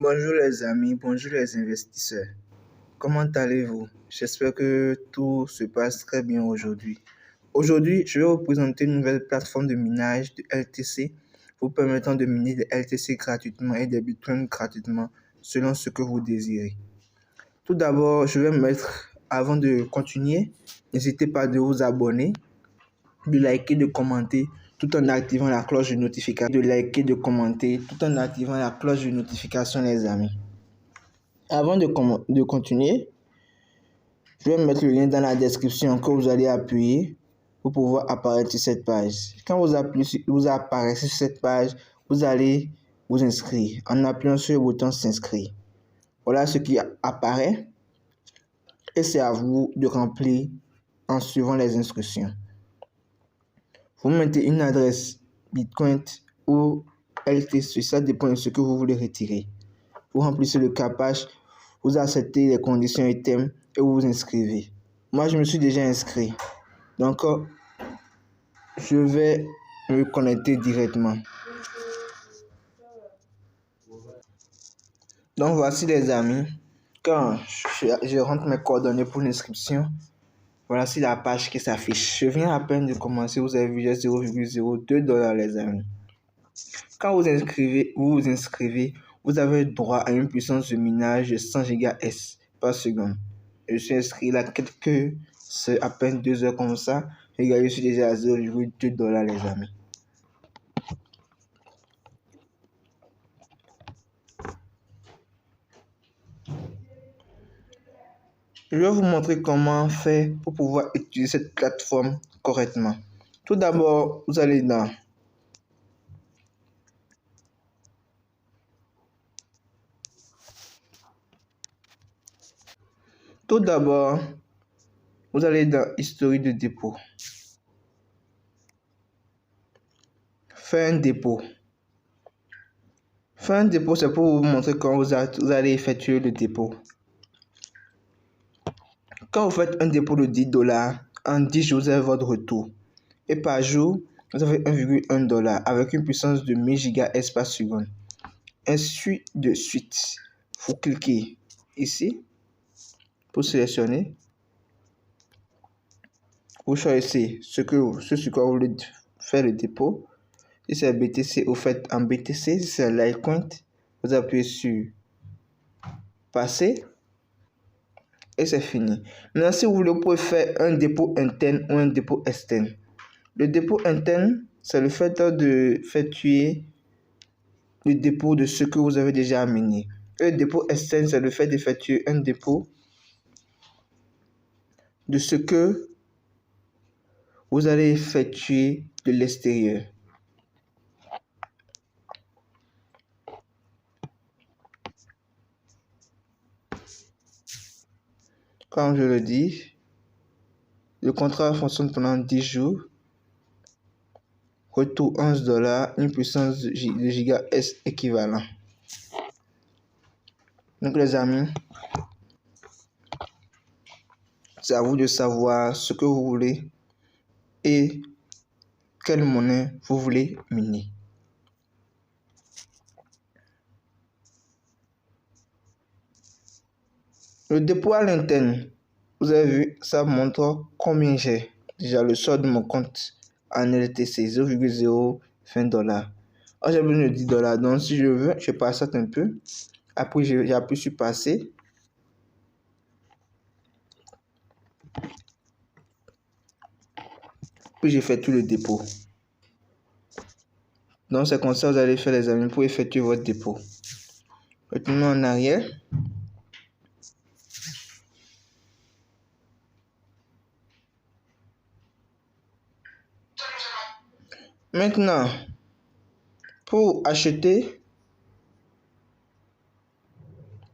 Bonjour les amis, bonjour les investisseurs. Comment allez-vous? J'espère que tout se passe très bien aujourd'hui. Aujourd'hui, je vais vous présenter une nouvelle plateforme de minage de LTC vous permettant de miner des LTC gratuitement et des bitcoins gratuitement selon ce que vous désirez. Tout d'abord, avant de continuer, n'hésitez pas de vous abonner, de liker, de commenter tout en activant la cloche de notification. Les amis. Avant de continuer, je vais mettre le lien dans la description que vous allez appuyer pour pouvoir apparaître sur cette page. Quand vous apparaissez sur cette page, vous allez vous inscrire en appuyant sur le bouton s'inscrire. Voilà ce qui apparaît et c'est à vous de remplir en suivant les instructions. Vous mettez une adresse Bitcoin ou LTC, ça dépend de ce que vous voulez retirer. Vous remplissez le captcha, vous acceptez les conditions et thèmes et vous vous inscrivez. Moi, je me suis déjà inscrit. Donc, je vais me connecter directement. Donc, voici les amis. Quand je rentre mes coordonnées pour l'inscription, voici la page qui s'affiche. Je viens à peine de commencer. Vous avez vu, j'ai 0,02$ les amis. Quand vous vous inscrivez, vous avez droit à une puissance de minage de 100 GHz par seconde. Je suis inscrit là c'est à peine 2 heures comme ça. Regardez, je suis déjà à 0,2$ les amis. Je vais vous montrer comment faire pour pouvoir utiliser cette plateforme correctement. Tout d'abord, vous allez dans historique de dépôt. Faire un dépôt. Faire un dépôt, c'est pour vous montrer comment vous allez effectuer le dépôt. Quand vous faites un dépôt de $10, en 10 jours, vous avez votre retour. Et par jour, vous avez $1,1 avec une puissance de 1000 GHz par seconde. Ainsi de suite. Vous cliquez ici pour sélectionner. Vous choisissez ce sur quoi vous voulez faire le dépôt. Si c'est BTC, vous faites en BTC. Si c'est Litecoin, vous appuyez sur passer et c'est fini. Maintenant, si vous voulez, vous pouvez faire un dépôt interne ou un dépôt externe. Le dépôt interne, c'est le fait de effectuer le dépôt de ce que vous avez déjà amené. Le dépôt externe, c'est le fait d'effectuer un dépôt de ce que vous allez effectuer de l'extérieur. Comme je le dis, le contrat fonctionne pendant 10 jours. Retour $11, une puissance de gigahertz équivalent. Donc les amis, c'est à vous de savoir ce que vous voulez et quelle monnaie vous voulez miner. Le dépôt à l'interne, vous avez vu, ça montre combien j'ai. Déjà le solde de mon compte en LTC, 0,020$. J'ai besoin de $10, donc si je veux, je passe un peu. Après, j'appuie sur passer. Puis j'ai fait tout le dépôt. Donc c'est comme ça que vous allez faire les amis pour effectuer votre dépôt. Retournons en arrière. Maintenant, pour acheter,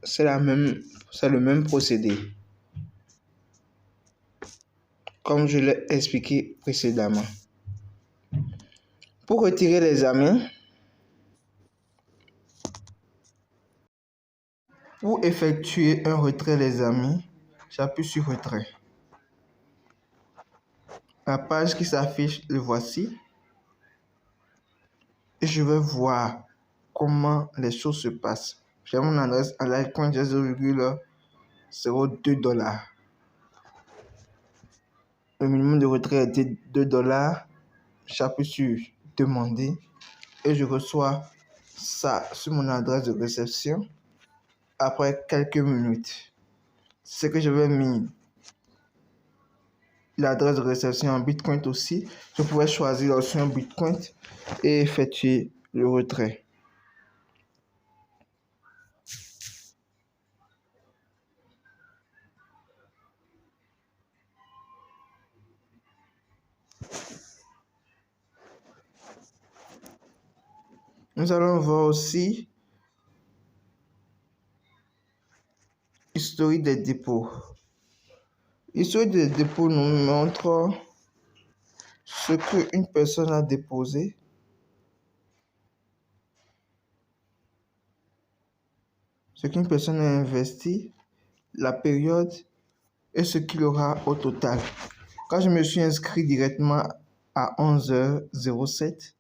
c'est le même procédé. Comme je l'ai expliqué précédemment. Pour retirer les amis, pour effectuer un retrait les amis, j'appuie sur retrait. La page qui s'affiche, le voici. Et je vais voir comment les choses se passent. J'ai mon adresse à Litecoin, j'ai 0,02 $. Le minimum de retrait était 2 $. J'appuie sur demander et je reçois ça sur mon adresse de réception après quelques minutes. C'est que je vais mettre l'adresse de réception en Bitcoin aussi. Je pourrais choisir l'option Bitcoin et effectuer le retrait. Nous allons voir aussi l'historique des dépôts. L'historique des dépôts nous montre ce qu'une personne a déposé, ce qu'une personne a investi, la période et ce qu'il aura au total. Quand je me suis inscrit directement à 11h07,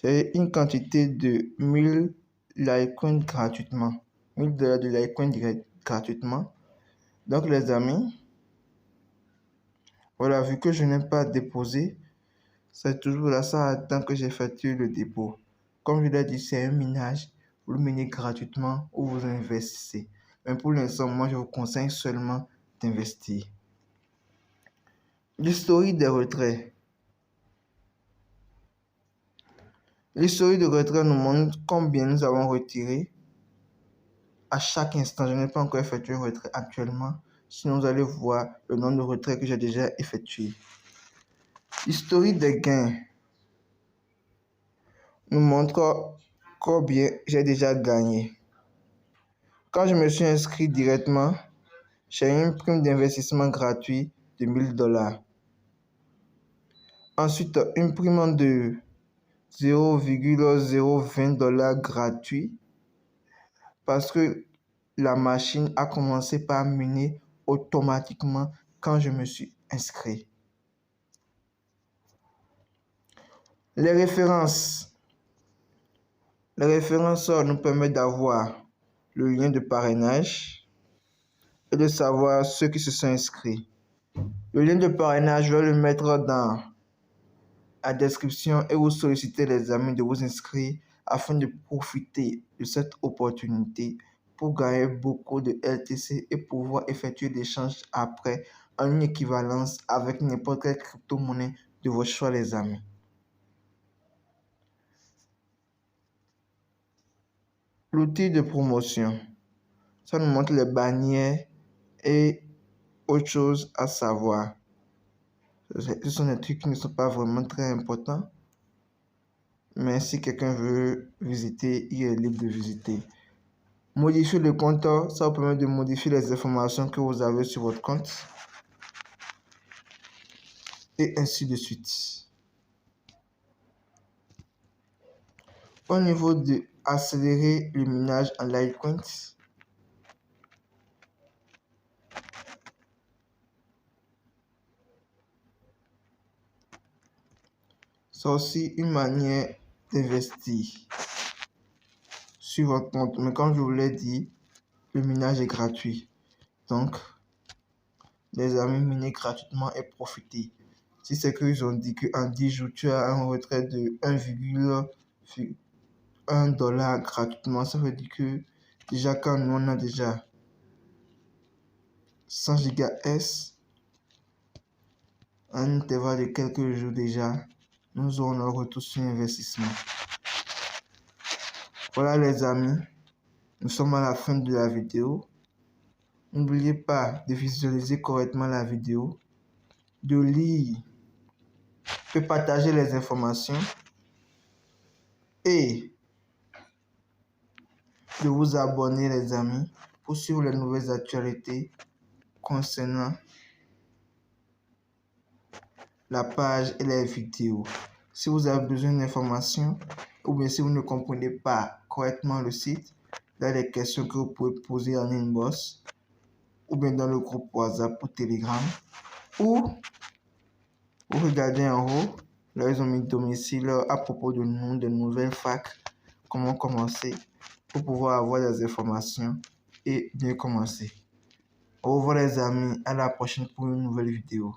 j'ai une quantité de 1000 Litecoin gratuitement. 1000 $ de Litecoin gratuitement. Donc les amis, voilà, vu que je n'ai pas déposé, c'est toujours là, ça attend que j'effectue le dépôt. Comme je l'ai dit, c'est un minage. Vous le minez gratuitement ou vous investissez. Mais pour l'instant, moi, je vous conseille seulement d'investir. L'historique des retraits. L'historique de retrait nous montre combien nous avons retiré à chaque instant. Je n'ai pas encore effectué un retrait actuellement. Sinon, vous allez voir le nombre de retraits que j'ai déjà effectué. L'historique des gains nous montre combien j'ai déjà gagné. Quand je me suis inscrit directement, j'ai une prime d'investissement gratuit de 1000 $. Ensuite, une prime de 0,020 $ gratuit parce que la machine a commencé par miner automatiquement quand je me suis inscrit. Les références. Les références nous permettent d'avoir le lien de parrainage et de savoir ceux qui se sont inscrits. Le lien de parrainage, je vais le mettre dans la description et vous sollicitez les amis de vous inscrire afin de profiter de cette opportunité pour gagner beaucoup de LTC et pouvoir effectuer des échanges après en une équivalence avec n'importe quelle crypto-monnaie de votre choix, les amis. L'outil de promotion, ça nous montre les bannières et autre chose à savoir. Ce sont des trucs qui ne sont pas vraiment très importants, mais si quelqu'un veut visiter, il est libre de visiter. Modifier le compte, ça vous permet de modifier les informations que vous avez sur votre compte et ainsi de suite. Au niveau de accélérer le minage en Litecoin, c'est aussi une manière d'investir sur votre compte. Mais comme je vous l'ai dit, le minage est gratuit. Donc, les amis, minez gratuitement et profitez. Si c'est qu'ils ont dit qu'en 10 jours, tu as un retrait de 1,1 $ gratuitement, ça veut dire que déjà quand nous on a déjà 100 GHz, en intervalle de quelques jours déjà, nous aurons un retour sur investissement. Voilà les amis, nous sommes à la fin de la vidéo. N'oubliez pas de visualiser correctement la vidéo, de lire, de partager les informations et de vous abonner les amis pour suivre les nouvelles actualités concernant la page et les vidéos. Si vous avez besoin d'informations ou bien si vous ne comprenez pas correctement le site, il y a des questions que vous pouvez poser en inbox ou bien dans le groupe WhatsApp ou Telegram, ou vous regardez en haut, là ils ont mis domicile à propos de nous, de nouvelles facs, comment commencer. pour pouvoir avoir des informations et bien commencer. Au revoir les amis, à la prochaine pour une nouvelle vidéo.